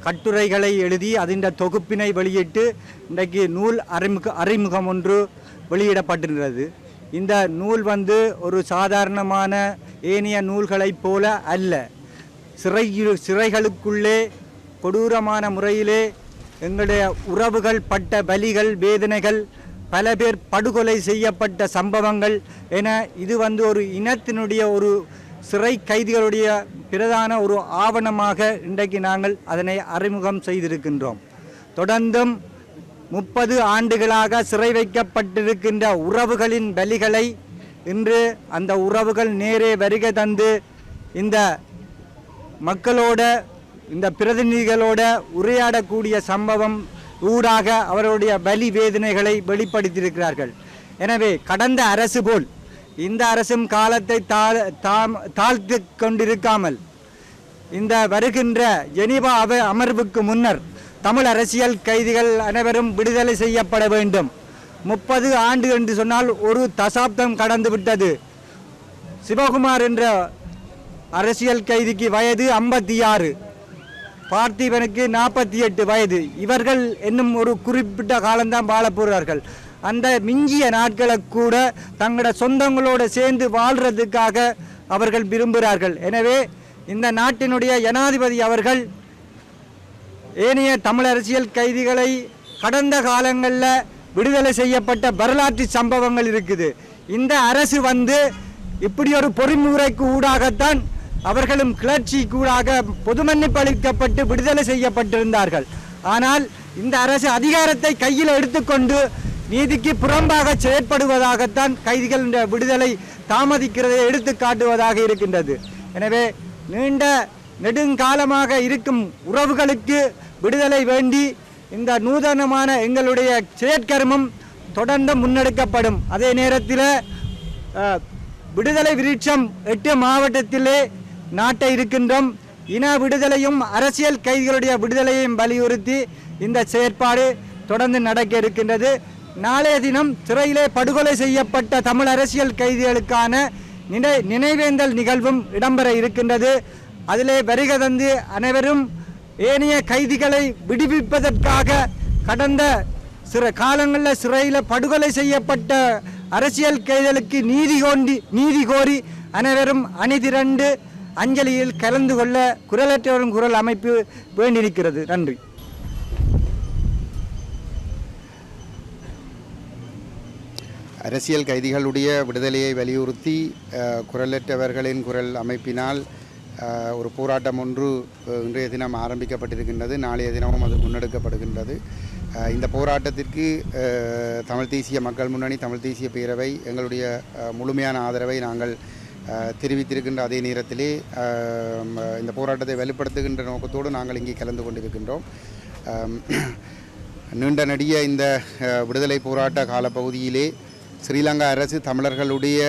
கட்டுரைகளை எழுதி அதின் தொகுப்பினை வெளியிட்டு இன்றைக்கு நூல் அறிமுகம் ஒன்று வெளியிடப்பட்டிருக்கிறது. இந்த நூல் ஒரு சாதாரணமான ஏனைய நூல்களைப் போல அல்ல. சிறைகளுக்குள்ளே கொடூரமான முறையிலே எங்களுடைய உறவுகள் பட்ட வலிகள் வேதனைகள், பல பேர் படுகொலை செய்யப்பட்ட சம்பவங்கள் என இது ஒரு இனத்தினுடைய ஒரு சிறை கைதிகளுடைய பிரதான ஒரு ஆவணமாக இன்றைக்கு நாங்கள் அதனை அறிமுகம் செய்திருக்கின்றோம். தொடர்ந்தும் 30 ஆண்டுகளாக சிறை வைக்கப்பட்டிருக்கின்ற உறவுகளின் வலிகளை இன்று அந்த உறவுகள் நேரே வருகை தந்து இந்த மக்களோட இந்த பிரதிநிதிகளோட உரையாடக்கூடிய சம்பவம் ஊடாக அவருடைய வலி வேதனைகளை வெளிப்படுத்தியிருக்கிறார்கள். எனவே கடந்த அரசு போல் இந்த அரசும் காலத்தை தாழ்த்து கொண்டிருக்காமல் இந்த வருகின்ற ஜெனீவா அமர்வுக்கு முன்னர் தமிழ் அரசியல் கைதிகள் அனைவரும் விடுதலை செய்யப்பட வேண்டும். 30 ஆண்டு என்று சொன்னால் ஒரு தசாப்தம் கடந்து விட்டது. சிவகுமார் என்ற அரசியல் கைதிக்கு வயது 56, பார்த்திபனுக்கு 48 வயது. இவர்கள் இன்னும் ஒரு குறிப்பிட்ட காலம்தான் வாழப் போகிறார்கள். அந்த மிஞ்சிய நாட்களை கூட தங்களோட சொந்தங்களோடு சேர்ந்து வாழ்கிறதுக்காக அவர்கள் விரும்புகிறார்கள். எனவே இந்த நாட்டினுடைய ஜனாதிபதி அவர்கள் ஏனைய தமிழ் அரசியல் கைதிகளை கடந்த காலங்களில் விடுதலை செய்யப்பட்ட வரலாற்று சம்பவங்கள் இருக்குது. இந்த அரசு இப்படி ஒரு பொறிமுறைக்கு ஊடாகத்தான் அவர்களும் கிளர்ச்சி கூடாக பொது மன்னிப்பு அளிக்கப்பட்டு விடுதலை செய்யப்பட்டிருந்தார்கள். ஆனால் இந்த அரசு அதிகாரத்தை கையில் எடுத்துக்கொண்டு நீதிக்கு புறம்பாக செயற்படுவதாகத்தான் கைதிகள் விடுதலை தாமதிக்கிறதை எடுத்து காட்டுவதாக இருக்கின்றது. எனவே நீண்ட நெடுங்காலமாக இருக்கும் உறவுகளுக்கு விடுதலை வேண்டி இந்த நூதனமான எங்களுடைய செயற்கர்மம் தொடர்ந்து முன்னெடுக்கப்படும். அதே நேரத்தில் விடுதலை விருட்சம் 8 மாவட்டத்திலே நாட்டை இருக்கின்றோம். இன விடுதலையும் அரசியல் கைதிகளுடைய விடுதலையையும் வலியுறுத்தி இந்த செயற்பாடு தொடர்ந்து நடக்க இருக்கின்றது. நாளைய தினம் சிறையிலே படுகொலை செய்யப்பட்ட தமிழ் அரசியல் கைதிகளுக்கான நினைவேந்தல் நிகழ்வும் இடம்பெற இருக்கின்றது. அதிலே வருகை தந்து அனைவரும் ஏனைய கைதிகளை விடுவிப்பதற்காக கடந்த சில காலங்களில் சிறையில் படுகொலை செய்யப்பட்ட அரசியல் கைதிகளுக்கு நீதி கோரி அனைவரும் அணிதிரண்டு அஞ்சலியில் கலந்து கொள்ள குரலற்றவரும் குரல் அமைப்பு வேண்டியிருக்கிறது. நன்றி. அரசியல் கைதிகளுடைய விடுதலையை வலியுறுத்தி குரலற்றவர்களின் குரல் அமைப்பினால் ஒரு போராட்டம் ஒன்று இன்றைய தினம் ஆரம்பிக்கப்பட்டிருக்கின்றது. நாளைய தினமும் அது முன்னெடுக்கப்படுகின்றது. இந்த போராட்டத்திற்கு தமிழ் தேசிய மக்கள் முன்னணி, தமிழ் தேசிய பேரவை எங்களுடைய முழுமையான ஆதரவை நாங்கள் தெரிவித்திருக்கின்ற அதே நேரத்திலே இந்த போராட்டத்தை வலுப்படுத்துகின்ற நோக்கத்தோடு நாங்கள் இங்கே கலந்து கொண்டிருக்கின்றோம். நீண்ட நெடிய இந்த விடுதலை போராட்ட காலப்பகுதியிலே ஸ்ரீலங்கா அரசு தமிழர்களுடைய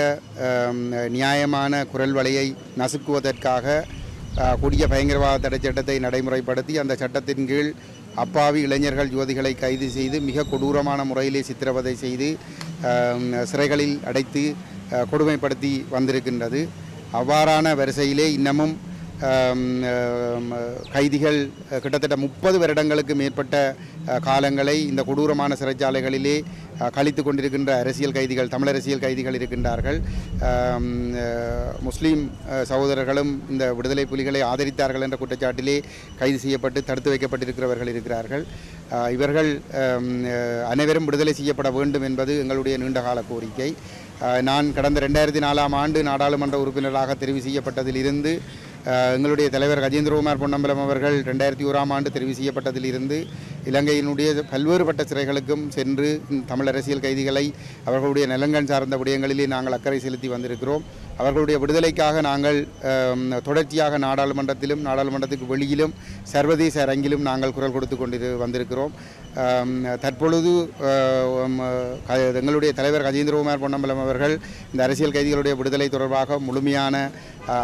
நியாயமான குரல் வலையை நசுக்குவதற்காக கொடிய பயங்கரவாத தடை சட்டத்தை நடைமுறைப்படுத்தி அந்த சட்டத்தின் கீழ் அப்பாவி இளைஞர்கள் யுவதிகளை கைது செய்து மிக கொடூரமான முறையிலே சித்திரவதை செய்து சிறைகளில் அடைத்து கொடுமைப்படுத்தி வந்திருக்கின்றது. அவ்வாறான வரிசையிலே இன்னமும் கைதிகள் கிட்டத்தட்ட 30 வருடங்களுக்கு மேற்பட்ட காலங்களை இந்த கொடூரமான சிறைச்சாலைகளிலே கழித்து கொண்டிருக்கின்ற அரசியல் கைதிகள், தமிழ் அரசியல் கைதிகள் இருக்கின்றார்கள். முஸ்லீம் சகோதரர்களும் இந்த விடுதலை புலிகளை ஆதரித்தார்கள் என்ற குற்றச்சாட்டிலே கைது செய்யப்பட்டு தடுத்து வைக்கப்பட்டிருக்கிறவர்கள் இருக்கிறார்கள். இவர்கள் அனைவரும் விடுதலை செய்யப்பட வேண்டும் என்பது எங்களுடைய நீண்டகால கோரிக்கை. நான் கடந்த 2004ஆம் ஆண்டு நாடாளுமன்ற உறுப்பினராக தெரிவு செய்யப்பட்டதிலிருந்து எங்களுடைய தலைவர் கஜேந்திரகுமார் பொன்னம்பலம் அவர்கள் 2001ஆம் ஆண்டு தெரிவு செய்யப்பட்டதிலிருந்து இலங்கையினுடைய பல்வேறுபட்ட சிறைகளுக்கும் சென்று தமிழ் அரசியல் கைதிகளை அவர்களுடைய நலன்கள் சார்ந்த விடயங்களிலே நாங்கள் அக்கறை செலுத்தி வந்திருக்கிறோம். அவர்களுடைய விடுதலைக்காக நாங்கள் தொடர்ச்சியாக நாடாளுமன்றத்திலும் நாடாளுமன்றத்துக்கு வெளியிலும் சர்வதேச அரங்கிலும் நாங்கள் குரல் கொடுத்து வந்திருக்கிறோம். தற்பொழுது எங்களுடைய தலைவர் கஜேந்திரகுமார் பொன்னம்பலம் அவர்கள் இந்த அரசியல் கைதிகளுடைய விடுதலை தொடர்பாக முழுமையான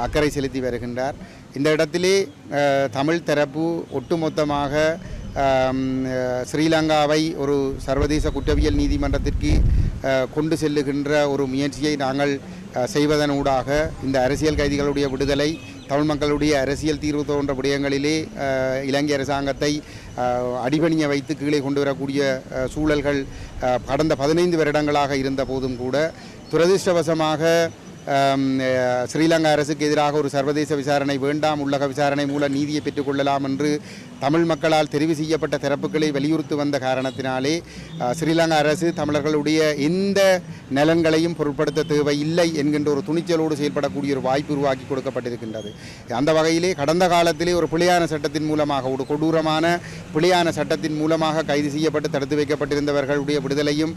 அக்கறை செலுத்தி வருகின்றார். இந்த இடத்திலே தமிழ் தரப்பு ஒட்டுமொத்தமாக ஸ்ரீலங்காவை ஒரு சர்வதேச குற்றவியல் நீதிமன்றத்திற்கு கொண்டு செல்லுகின்ற ஒரு முயற்சியை நாங்கள் செய்வதனூடாக இந்த அரசியல் கைதிகளுடைய விடுதலை, தமிழ் மக்களுடைய அரசியல் தீர்வு தோன்ற விடயங்களிலே இலங்கை அரசாங்கத்தை அடிபணிய வைத்து கீழே கொண்டு வரக்கூடிய சூழல்கள் கடந்த 15 வருடங்களாக இருந்த போதும் கூட துரதிர்ஷ்டவசமாக ஸ்ரீலங்கா அரசுக்கு எதிராக ஒரு சர்வதேச விசாரணை வேண்டாம், உள்ளக விசாரணை மூலம் நீதியை பெற்றுக்கொள்ளலாம் என்று தமிழ் மக்களால் தெரிவு செய்யப்பட்ட தரப்புகளை வலியுறுத்தி வந்த காரணத்தினாலே ஸ்ரீலங்கா அரசு தமிழர்களுடைய எந்த நலன்களையும் பொருட்படுத்த தேவையில்லை என்கின்ற ஒரு துணிச்சலோடு செயல்படக்கூடிய ஒரு வாய்ப்பு உருவாக்கி கொடுக்கப்பட்டிருக்கின்றது. அந்த வகையிலே கடந்த காலத்திலே ஒரு பிழையான சட்டத்தின் மூலமாக, ஒரு கொடூரமான பிழையான சட்டத்தின் மூலமாக கைது செய்யப்பட்டு தடுத்து வைக்கப்பட்டிருந்தவர்களுடைய விடுதலையும்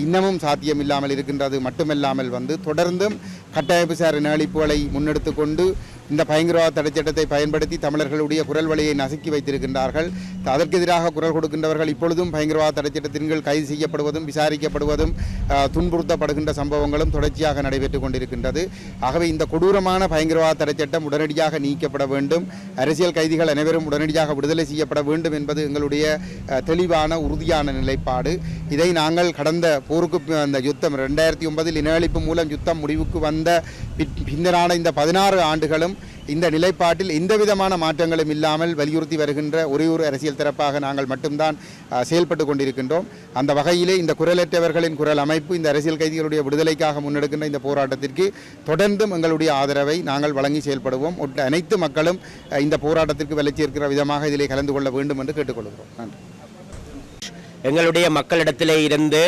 இன்னமும் சாத்தியமில்லாமல் இருக்கின்றது. மட்டுமல்லாமல் தொடர்ந்தும் கட்டாய விசாரணை அளிப்புகளை முன்னெடுத்து கொண்டு இந்த பயங்கரவாத தடை சட்டத்தை பயன்படுத்தி தமிழர்களுடைய குரல் வலையை நசுக்கி வைத்திருக்கின்றார்கள். அதற்கு எதிராக குரல் கொடுக்கின்றவர்கள் இப்பொழுதும் பயங்கரவாத தடை சட்டத்தின் கீழ் கைது செய்யப்படுவதும் விசாரிக்கப்படுவதும் துன்புறுத்தப்படுகின்ற சம்பவங்களும் தொடர்ச்சியாக நடைபெற்றுக் கொண்டிருக்கின்றது. ஆகவே இந்த கொடூரமான பயங்கரவாத தடை சட்டம் உடனடியாக நீக்கப்பட வேண்டும், அரசியல் கைதிகள் அனைவரும் உடனடியாக விடுதலை செய்யப்பட வேண்டும் என்பது எங்களுடைய தெளிவான உறுதியான நிலைப்பாடு. இதை நாங்கள் கடந்த போருக்கு அந்த யுத்தம் 2009 இனஅழிப்பு மூலம் யுத்தம் முடிவுக்கு வந்த பின்னரான இந்த 16 ஆண்டுகளும் இந்த நிலைப்பாட்டில் எந்தவிதமான மாற்றங்களும் இல்லாமல் வலியுறுத்தி வருகின்ற ஒரே ஒரு அரசியல் தரப்பாக நாங்கள் மட்டும்தான் செயல்பட்டு கொண்டிருக்கின்றோம். அந்த வகையிலே இந்த குரலற்றவர்களின் குரல் அமைப்பு இந்த அரசியல் கைதிகளுடைய விடுதலைக்காக முன்னெடுக்கின்ற இந்த போராட்டத்திற்கு தொடர்ந்தும் எங்களுடைய ஆதரவை நாங்கள் வழங்கி செயல்படுவோம். அனைத்து மக்களும் இந்த போராட்டத்திற்கு வளர்ச்சியிருக்கிற விதமாக இதிலே கலந்து கொள்ள வேண்டும் என்று கேட்டுக்கொள்கிறோம். நன்றி. எங்களுடைய மக்களிடத்திலே இருந்து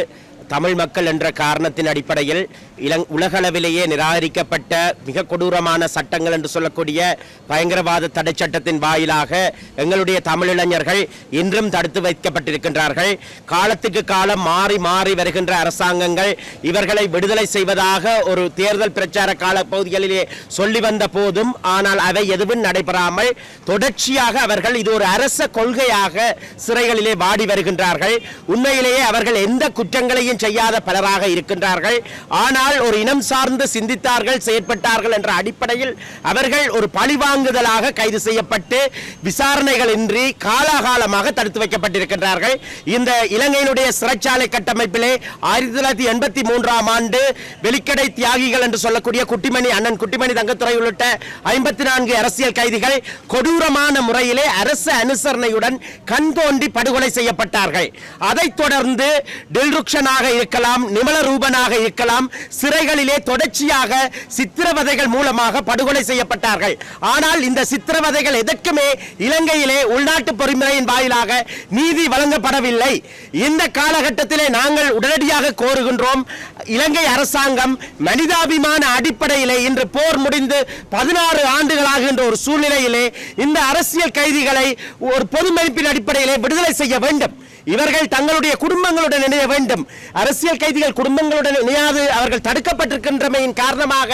தமிழ் மக்கள் என்ற காரணத்தின் அடிப்படையில் உலகளவிலேயே நிராகரிக்கப்பட்ட மிக கொடூரமான சட்டங்கள் என்று சொல்லக்கூடிய பயங்கரவாத தடை சட்டத்தின் வாயிலாக எங்களுடைய தமிழிளைஞர்கள் இன்றும் தடுத்து வைக்கப்பட்டிருக்கின்றார்கள். காலத்துக்கு காலம் மாறி மாறி வருகின்ற அரசாங்கங்கள் இவர்களை விடுதலை செய்வதாக ஒரு தேர்தல் பிரச்சார கால பகுதிகளிலே சொல்லி வந்த போதும் ஆனால் அவை எதுவும் நடைபெறாமல் தொடர்ச்சியாக அவர்கள் இது ஒரு அரச கொள்கையாக சிறைகளிலே வாடி வருகின்றார்கள். உண்மையிலேயே அவர்கள் எந்த குற்றங்களையும் செய்யாத பலராக இருக்கின்றார்கள். ஆனால் ஒரு இனம் சார்ந்து சிந்தித்தார்கள், செயற்பட்டார்கள் என்ற அடிப்படையில் அவர்கள் ஒரு பழிவாங்குதலாக கைது செய்யப்பட்டு விசாரணைகள் இன்றி காலாகாலமாக தடுத்து வைக்கப்பட்டிருக்கின்றார்கள். இந்த இலங்கையினுடைய சிறைச்சாலை கட்டமைப்பிலே 1983ஆம் ஆண்டு வெளிக்கடை தியாகிகள் என்று சொல்லக்கூடிய குட்டிமணி அண்ணன் குட்டிமணி தங்கத்துறை உள்ளிட்ட 54 அரசியல் கைதிகள் கொடூரமான முறையிலே அரசு அனுசரணையுடன் கண் தோண்டி படுகொலை செய்யப்பட்டார்கள். அதைத் தொடர்ந்து டில்ருக்ஷனாக இருக்கலாம், நிமல ரூபனாக இருக்கலாம், சிறைகளிலே தொடர்ச்சியாக சித்திரவதைகள் மூலமாக படுகொலை செய்யப்பட்டார்கள். ஆனால் இந்த சித்திரவதைகள் எதற்குமே இலங்கையிலே உள்நாட்டு பொறிமுறையின் வாயிலாக நீதி வழங்கப்படவில்லை. இந்த காலகட்டத்திலே நாங்கள் உடனடியாக கோருகின்றோம், இலங்கை அரசாங்கம் மனிதாபிமான அடிப்படையிலே இன்று போர் முடிந்து 16 ஆண்டுகளாகின்ற ஒரு சூழ்நிலையிலே இந்த அரசியல் கைதிகளை ஒரு பொது மதிப்பின் அடிப்படையிலே விடுதலை செய்ய வேண்டும். இவர்கள் தங்களுடைய குடும்பங்களுடன் இணைய வேண்டும். அரசியல் கைதிகள் குடும்பங்களுடன் இணையாது அவர்கள் தடுக்கப்பட்டிருக்கின்றமையின் காரணமாக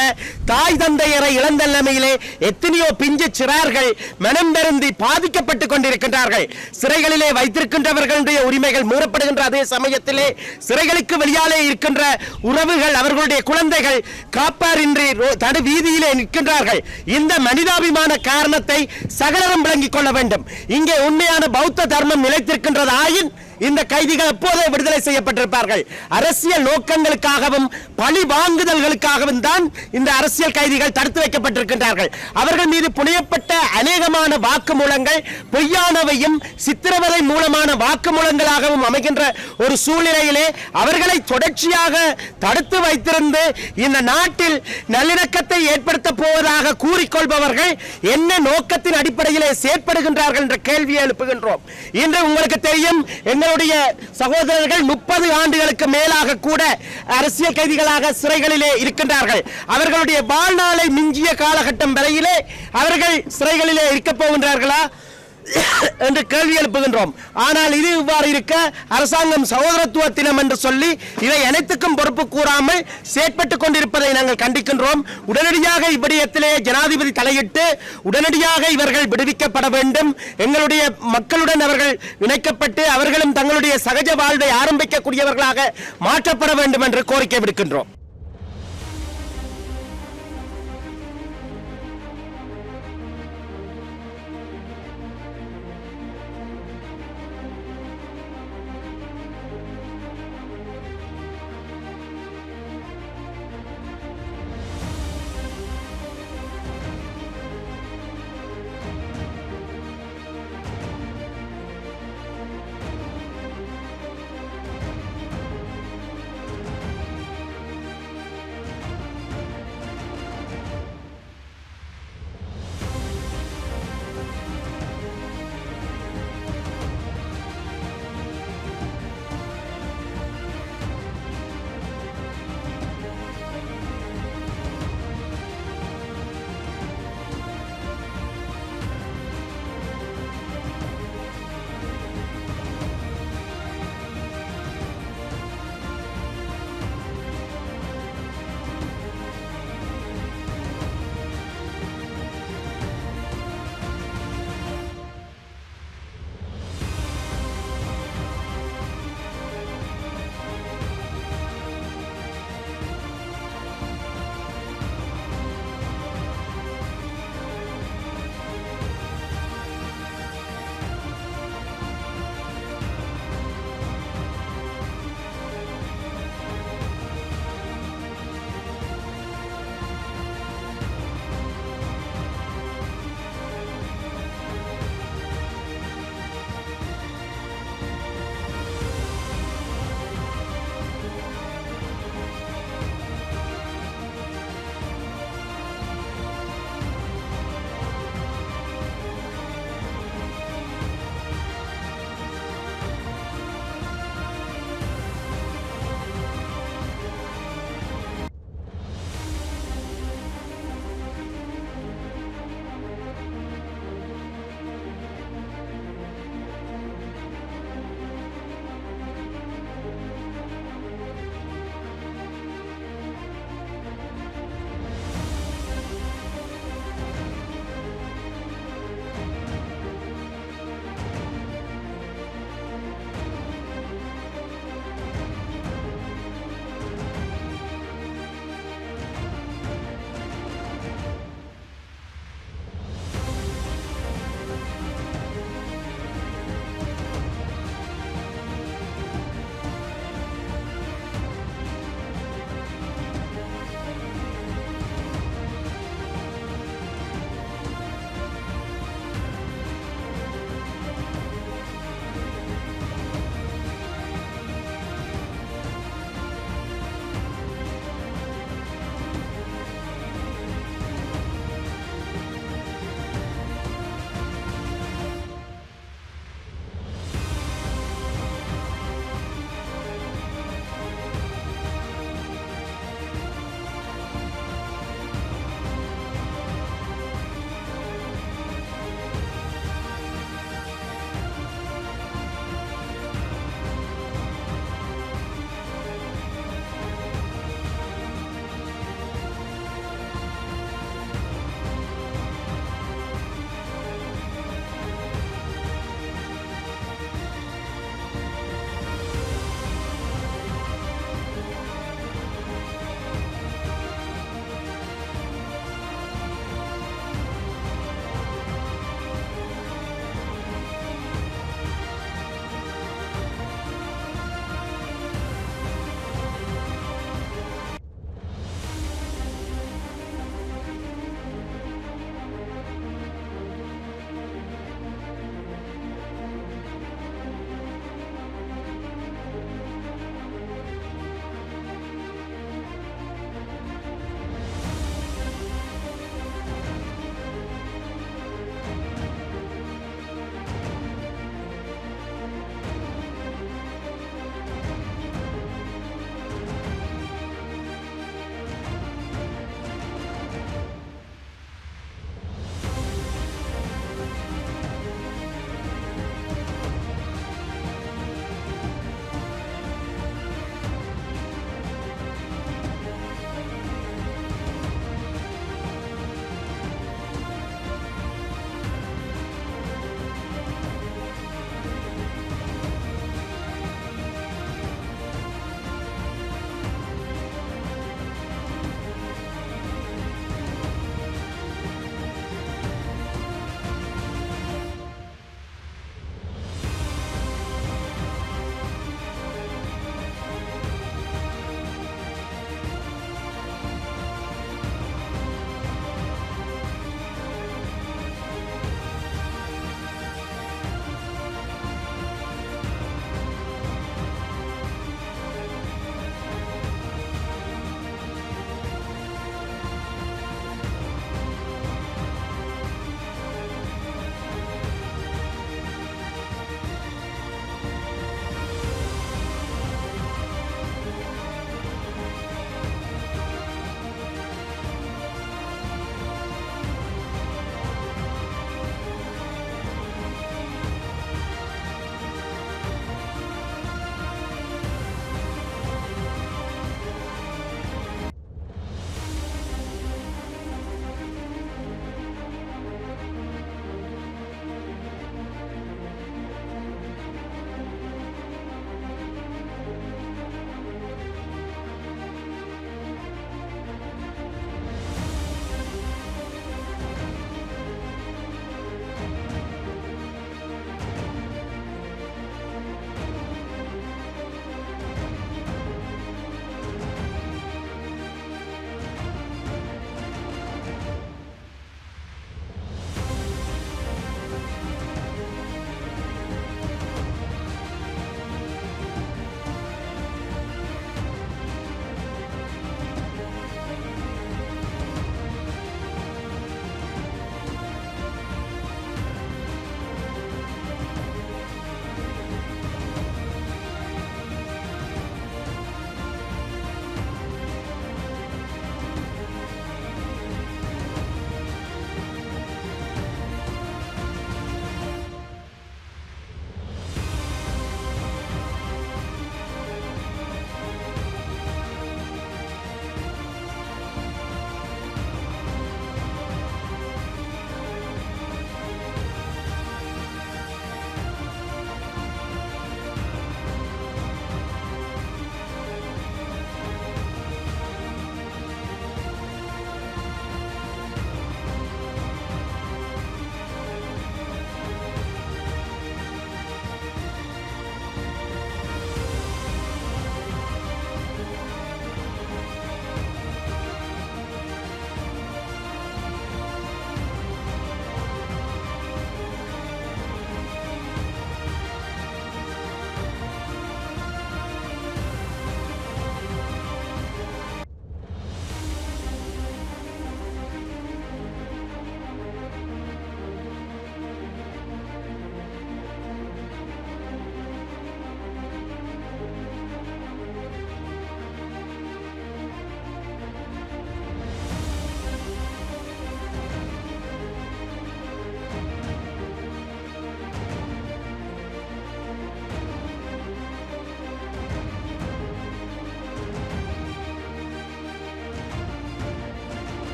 தாய் தந்தையரை இழந்த நிலைமையிலே எத்தனையோ பிஞ்சு சிறார்கள் மனம் பெருந்தி பாதிக்கப்பட்டுக் கொண்டிருக்கின்றார்கள். சிறைகளிலே வைத்திருக்கின்றவர்களுடைய உரிமைகள் மீறப்படுகின்ற அதே சமயத்திலே சிறைகளுக்கு வெளியாலே இருக்கின்ற உறவுகள், அவர்களுடைய குழந்தைகள் காப்பாரின்றி தடு வீதியிலே நிற்கின்றார்கள். இந்த மனிதாபிமான காரணத்தை சகலரும் விளங்கிக் கொள்ள வேண்டும். இங்கே உண்மையான பௌத்த தர்மம் நிலைத்திருக்கின்றது ஆயின் இந்த கைதிகள் எப்போதே விடுதலை செய்யப்பட்டிருப்பார்கள். அரசியல் நோக்கங்களுக்காகவும் பழி வாங்குதல்களுக்காகவும் தான் இந்த அரசியல் கைதிகள் தடுத்து வைக்கப்பட்டிருக்கின்றார்கள். அவர்கள் மீது புனையப்பட்ட அநேகமான வாக்குமூலங்கள் பொய்யானவையும் சித்திரவதை மூலமான வாக்குமூலங்களாகவும் அமைகின்ற ஒரு சூழ்நிலையிலே அவர்களை தொடர்ச்சியாக தடுத்து வைத்திருந்து இந்த நாட்டில் நல்லிணக்கத்தை ஏற்படுத்த போவதாக கூறிக்கொள்பவர்கள் என்ன நோக்கத்தின் அடிப்படையிலே செயற்படுகின்றார்கள் என்ற கேள்வியை எழுப்புகின்றோம். இன்று உங்களுக்கு தெரியும், எங்களுடைய சகோதரர்கள் 30 ஆண்டுகளுக்கு மேலாக கூட அரசியல் கைதிகளாக சிறைகளிலே இருக்கின்றார்கள். அவர்களுடைய வாழ்நாளை மிஞ்சிய காலகட்டம் வரையிலே அவர்கள் சிறைகளிலே இருக்க போகின்றார்களா என்று கேள்வி எழுப்புகின்றோம். ஆனால் இது இவ்வாறு இருக்க அரசாங்கம் சகோதரத்துவ தினம் என்று சொல்லி இதை அனைத்துக்கும் பொறுப்பு கூறாமல் செயற்பட்டுக் கொண்டிருப்பதை நாங்கள் கண்டிக்கின்றோம். உடனடியாக இவ்விடயத்திலே ஜனாதிபதி தலையிட்டு உடனடியாக இவர்கள் விடுவிக்கப்பட வேண்டும். எங்களுடைய மக்களுடன் அவர்கள் இணைக்கப்பட்டு அவர்களும் தங்களுடைய சகஜ வாழ்வை ஆரம்பிக்கக்கூடியவர்களாக மாற்றப்பட வேண்டும் என்று கோரிக்கை விடுக்கின்றோம்.